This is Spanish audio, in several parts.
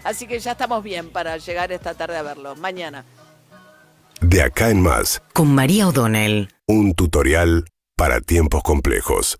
Así que ya estamos bien para llegar esta tarde a verlo. Mañana. De acá en más. Con María O'Donnell. Un tutorial para tiempos complejos.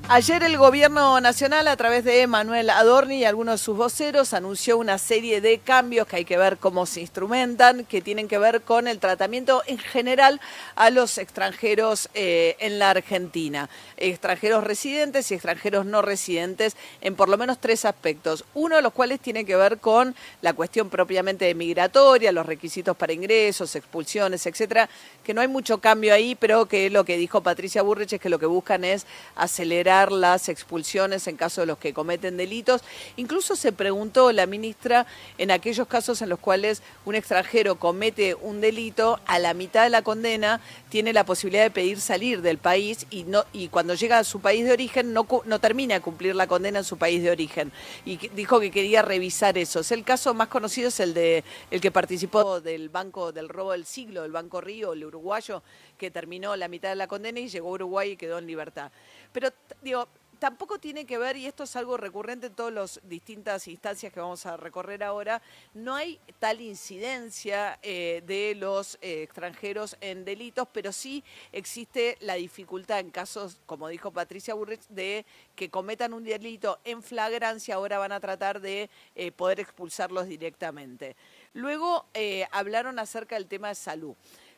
Ayer el Gobierno Nacional, a través de Manuel Adorni y algunos de sus voceros, anunció una serie de cambios que hay que ver cómo se instrumentan, que tienen que ver con el tratamiento en general a los extranjeros en la Argentina. Extranjeros residentes y extranjeros no residentes en por lo menos 3 aspectos. Uno de los cuales tiene que ver con la cuestión propiamente migratoria, los requisitos para ingresos, expulsiones, etcétera, que no hay mucho cambio ahí, pero que lo que dijo Patricia Bullrich es que lo que buscan es acelerar las expulsiones en caso de los que cometen delitos. Incluso se preguntó la ministra en aquellos casos en los cuales un extranjero comete un delito, a la mitad de la condena tiene la posibilidad de pedir salir del país y cuando llega a su país de origen no termina de cumplir la condena en su país de origen. Y dijo que quería revisar eso. El caso más conocido es el que participó del banco del robo del siglo, el Banco Río, el uruguayo, que terminó la mitad de la condena y llegó a Uruguay y quedó en libertad. Pero digo, tampoco tiene que ver, y esto es algo recurrente en todas las distintas instancias que vamos a recorrer ahora, no hay tal incidencia de los extranjeros en delitos, pero sí existe la dificultad en casos, como dijo Patricia Bullrich, de que cometan un delito en flagrancia, ahora van a tratar de poder expulsarlos directamente. Luego hablaron acerca del tema de salud.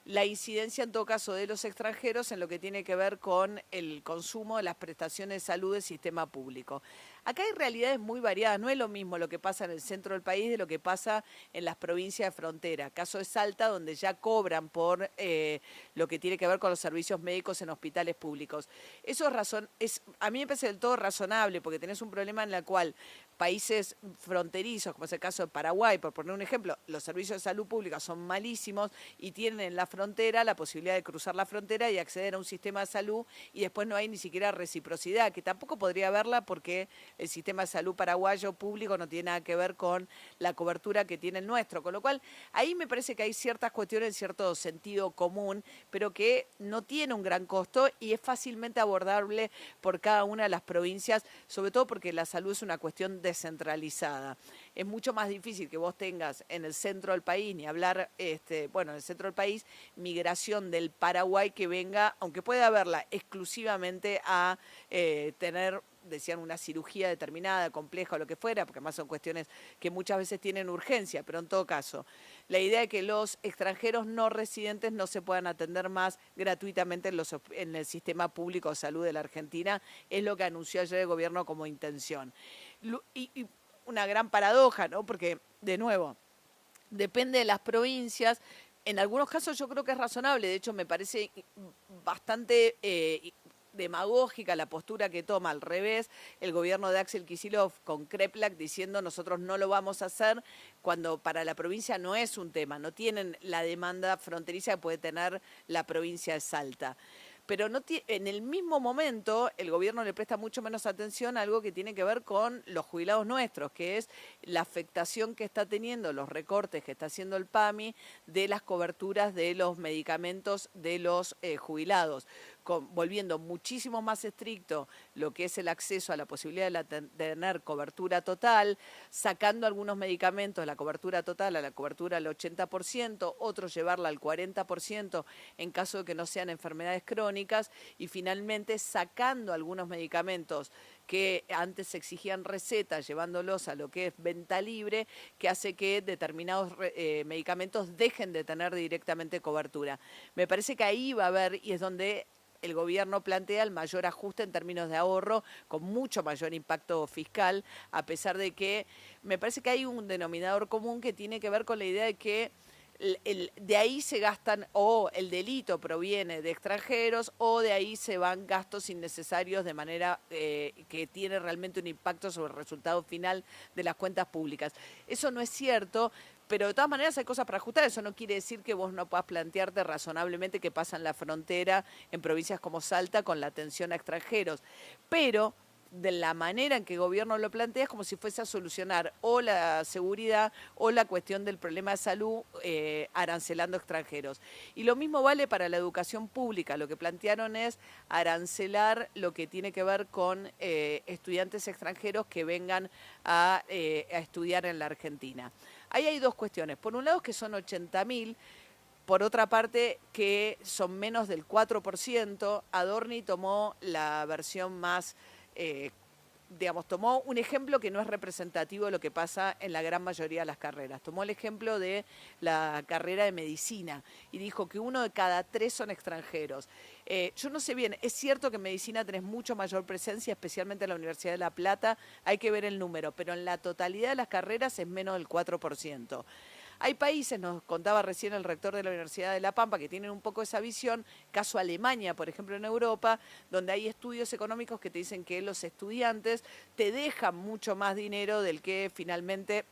La incidencia, en todo caso, de los extranjeros en lo que tiene que ver con el consumo de las prestaciones de salud del sistema público. Acá hay realidades muy variadas, no es lo mismo lo que pasa en el centro del país de lo que pasa en las provincias de frontera. Caso de Salta, donde ya cobran por lo que tiene que ver con los servicios médicos en hospitales públicos. Eso a mí me parece del todo razonable, porque tenés un problema en el cual países fronterizos, como es el caso de Paraguay, por poner un ejemplo, los servicios de salud pública son malísimos y tienen en la frontera la posibilidad de cruzar la frontera y acceder a un sistema de salud y después no hay ni siquiera reciprocidad, que tampoco podría haberla porque el sistema de salud paraguayo público no tiene nada que ver con la cobertura que tiene el nuestro, con lo cual ahí me parece que hay ciertas cuestiones en cierto sentido común, pero que no tiene un gran costo y es fácilmente abordable por cada una de las provincias, sobre todo porque la salud es una cuestión descentralizada. Es mucho más difícil que vos tengas en el centro del país, ni hablar, en el centro del país, migración del Paraguay que venga, aunque pueda haberla exclusivamente a tener, decían, una cirugía determinada, compleja o lo que fuera, porque además son cuestiones que muchas veces tienen urgencia, pero en todo caso, la idea de que los extranjeros no residentes no se puedan atender más gratuitamente en el sistema público de salud de la Argentina es lo que anunció ayer el gobierno como intención. Y una gran paradoja, ¿no? Porque, de nuevo, depende de las provincias. En algunos casos yo creo que es razonable, de hecho me parece bastante demagógica la postura que toma al revés el gobierno de Axel Kicillof con Kreplak diciendo nosotros no lo vamos a hacer cuando para la provincia no es un tema, no tienen la demanda fronteriza que puede tener la provincia de Salta. Pero en el mismo momento el gobierno le presta mucho menos atención a algo que tiene que ver con los jubilados nuestros, que es la afectación que está teniendo, los recortes que está haciendo el PAMI de las coberturas de los medicamentos de los jubilados, volviendo muchísimo más estricto lo que es el acceso a la posibilidad de tener cobertura total, sacando algunos medicamentos de la cobertura total a la cobertura al 80%, otros llevarla al 40% en caso de que no sean enfermedades crónicas y finalmente sacando algunos medicamentos que antes exigían recetas, llevándolos a lo que es venta libre, que hace que determinados medicamentos dejen de tener directamente cobertura. Me parece que ahí va a haber, y es donde el gobierno plantea el mayor ajuste en términos de ahorro, con mucho mayor impacto fiscal, a pesar de que me parece que hay un denominador común que tiene que ver con la idea de que de ahí se gastan, o el delito proviene de extranjeros, o de ahí se van gastos innecesarios de manera que tiene realmente un impacto sobre el resultado final de las cuentas públicas. Eso no es cierto, pero de todas maneras hay cosas para ajustar. Eso no quiere decir que vos no puedas plantearte razonablemente qué pasa en la frontera en provincias como Salta con la atención a extranjeros. Pero de la manera en que el gobierno lo plantea es como si fuese a solucionar o la seguridad o la cuestión del problema de salud arancelando extranjeros. Y lo mismo vale para la educación pública. Lo que plantearon es arancelar lo que tiene que ver con estudiantes extranjeros que vengan a estudiar en la Argentina. Ahí hay dos cuestiones. Por un lado, que son 80.000. Por otra parte, que son menos del 4%. Adorni tomó la versión más, tomó un ejemplo que no es representativo de lo que pasa en la gran mayoría de las carreras. Tomó el ejemplo de la carrera de medicina y dijo que 1 de cada 3 son extranjeros. Yo no sé bien, es cierto que en medicina tenés mucho mayor presencia, especialmente en la Universidad de La Plata, hay que ver el número, pero en la totalidad de las carreras es menos del 4%. Hay países, nos contaba recién el rector de la Universidad de La Pampa, que tienen un poco esa visión, caso Alemania, por ejemplo, en Europa, donde hay estudios económicos que te dicen que los estudiantes te dejan mucho más dinero del que finalmente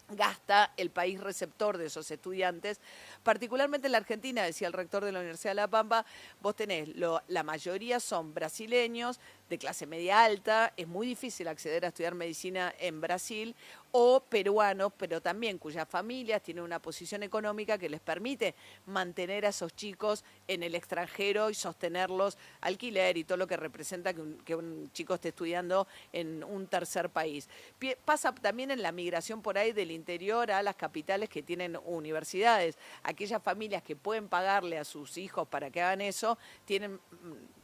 gasta el país receptor de esos estudiantes. Particularmente en la Argentina, decía el rector de la Universidad de La Pampa, vos tenés, la mayoría son brasileños, de clase media alta, es muy difícil acceder a estudiar medicina en Brasil, o peruanos, pero también cuyas familias tienen una posición económica que les permite mantener a esos chicos en el extranjero y sostenerlos, alquiler y todo lo que representa que un chico esté estudiando en un tercer país. Pasa también en la migración por ahí del interior a las capitales que tienen universidades. Aquellas familias que pueden pagarle a sus hijos para que hagan eso, tienen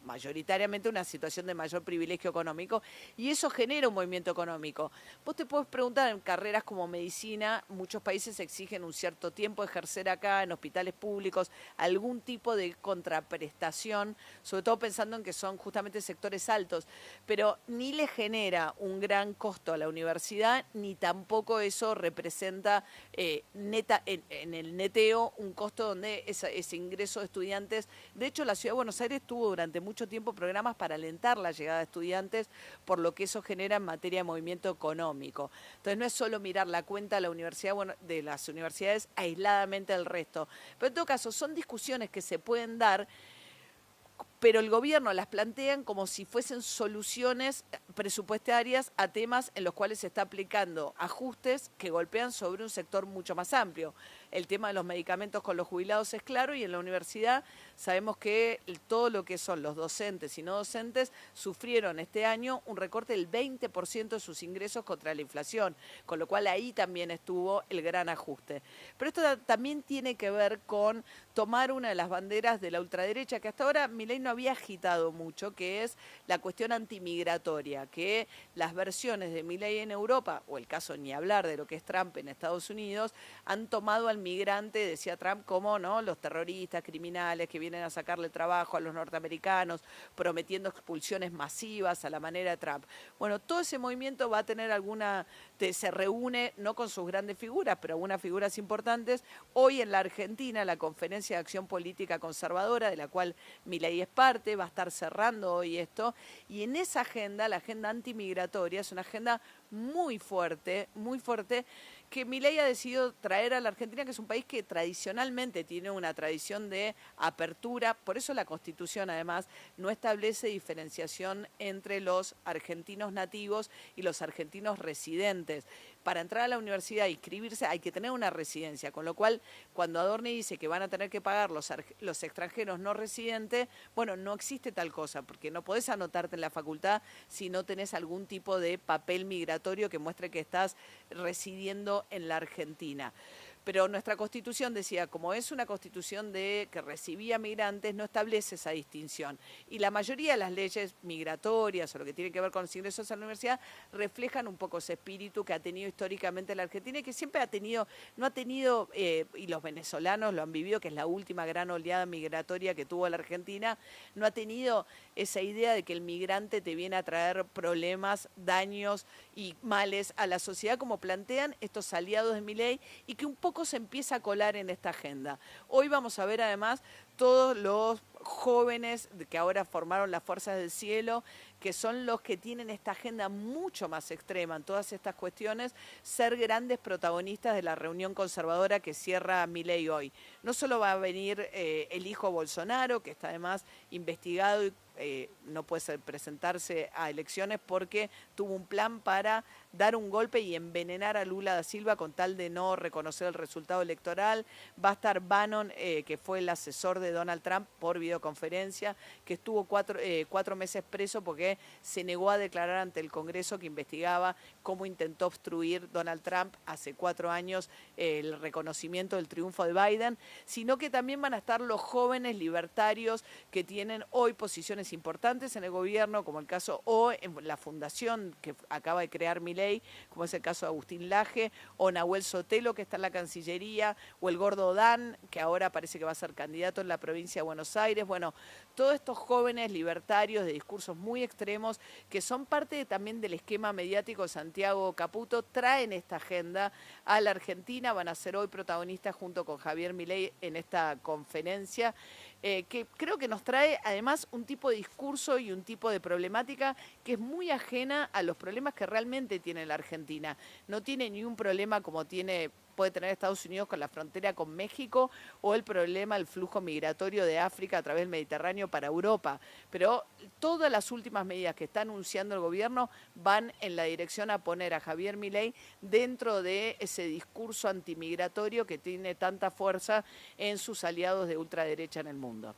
mayoritariamente una situación de mayor privilegio económico y eso genera un movimiento económico. Vos te podés preguntar, en carreras como medicina, muchos países exigen un cierto tiempo de ejercer acá, en hospitales públicos, algún tipo de contraprestación, sobre todo pensando en que son justamente sectores altos, pero ni le genera un gran costo a la universidad, ni tampoco eso representa en el neteo un costo donde ese ingreso de estudiantes. De hecho, la Ciudad de Buenos Aires tuvo durante mucho tiempo programas para alentar la llegada de estudiantes, por lo que eso genera en materia de movimiento económico. Entonces no es solo mirar la cuenta de la universidad, de las universidades aisladamente del resto. Pero en todo caso, son discusiones que se pueden dar, pero el gobierno las plantean como si fuesen soluciones presupuestarias a temas en los cuales se está aplicando ajustes que golpean sobre un sector mucho más amplio. El tema de los medicamentos con los jubilados es claro, y en la universidad sabemos que todo lo que son los docentes y no docentes sufrieron este año un recorte del 20% de sus ingresos contra la inflación, con lo cual ahí también estuvo el gran ajuste. Pero esto también tiene que ver con tomar una de las banderas de la ultraderecha que hasta ahora Milei no había agitado mucho, que es la cuestión antimigratoria, que las versiones de Milei en Europa, o el caso ni hablar de lo que es Trump en Estados Unidos, han tomado al migrante, decía Trump, como no los terroristas, criminales que vienen a sacarle trabajo a los norteamericanos, prometiendo expulsiones masivas a la manera de Trump. Bueno, todo ese movimiento va a tener se reúne no con sus grandes figuras, pero algunas figuras importantes. Hoy en la Argentina, la Conferencia de Acción Política Conservadora, de la cual Milei es parte, va a estar cerrando hoy esto, y en esa agenda, la agenda antimigratoria, es una agenda muy fuerte, que Milei ha decidido traer a la Argentina, que es un país que tradicionalmente tiene una tradición de apertura. Por eso la Constitución, además, no establece diferenciación entre los argentinos nativos y los argentinos residentes. Para entrar a la universidad e inscribirse hay que tener una residencia, con lo cual cuando Adorni dice que van a tener que pagar los extranjeros no residentes, bueno, no existe tal cosa, porque no podés anotarte en la facultad si no tenés algún tipo de papel migratorio que muestre que estás residiendo en la Argentina. Pero nuestra Constitución decía, como es una Constitución que recibía migrantes, no establece esa distinción. Y la mayoría de las leyes migratorias o lo que tiene que ver con los ingresos a la universidad reflejan un poco ese espíritu que ha tenido históricamente la Argentina y que siempre no ha tenido, y los venezolanos lo han vivido, que es la última gran oleada migratoria que tuvo la Argentina, no ha tenido esa idea de que el migrante te viene a traer problemas, daños y males a la sociedad, como plantean estos aliados de Milei, y que un poco se empieza a colar en esta agenda. Hoy vamos a ver además todos los jóvenes que ahora formaron las Fuerzas del Cielo, que son los que tienen esta agenda mucho más extrema en todas estas cuestiones, ser grandes protagonistas de la reunión conservadora que cierra Milei hoy. No solo va a venir el hijo Bolsonaro, que está además investigado no puede presentarse a elecciones porque tuvo un plan para dar un golpe y envenenar a Lula da Silva con tal de no reconocer el resultado electoral. Va a estar Bannon, que fue el asesor de Donald Trump por videoconferencia, que estuvo 4 meses preso porque se negó a declarar ante el Congreso que investigaba cómo intentó obstruir Donald Trump hace 4 años el reconocimiento del triunfo de Biden, sino que también van a estar los jóvenes libertarios que tienen hoy posiciones importantes en el gobierno, como el caso o en la fundación que acaba de crear Milei, como es el caso de Agustín Laje, o Nahuel Sotelo, que está en la Cancillería, o el Gordo Dan, que ahora parece que va a ser candidato en la provincia de Buenos Aires. Bueno, todos estos jóvenes libertarios de discursos muy extremos, que son parte también del esquema mediático de Santiago Caputo, traen esta agenda a la Argentina, van a ser hoy protagonistas junto con Javier Milei en esta conferencia, que creo que nos trae además un tipo de discurso y un tipo de problemática que es muy ajena a los problemas que realmente tiene la Argentina. No tiene ni un problema como puede tener Estados Unidos con la frontera con México, o el problema del flujo migratorio de África a través del Mediterráneo para Europa. Pero todas las últimas medidas que está anunciando el gobierno van en la dirección a poner a Javier Milei dentro de ese discurso antimigratorio que tiene tanta fuerza en sus aliados de ultraderecha en el mundo.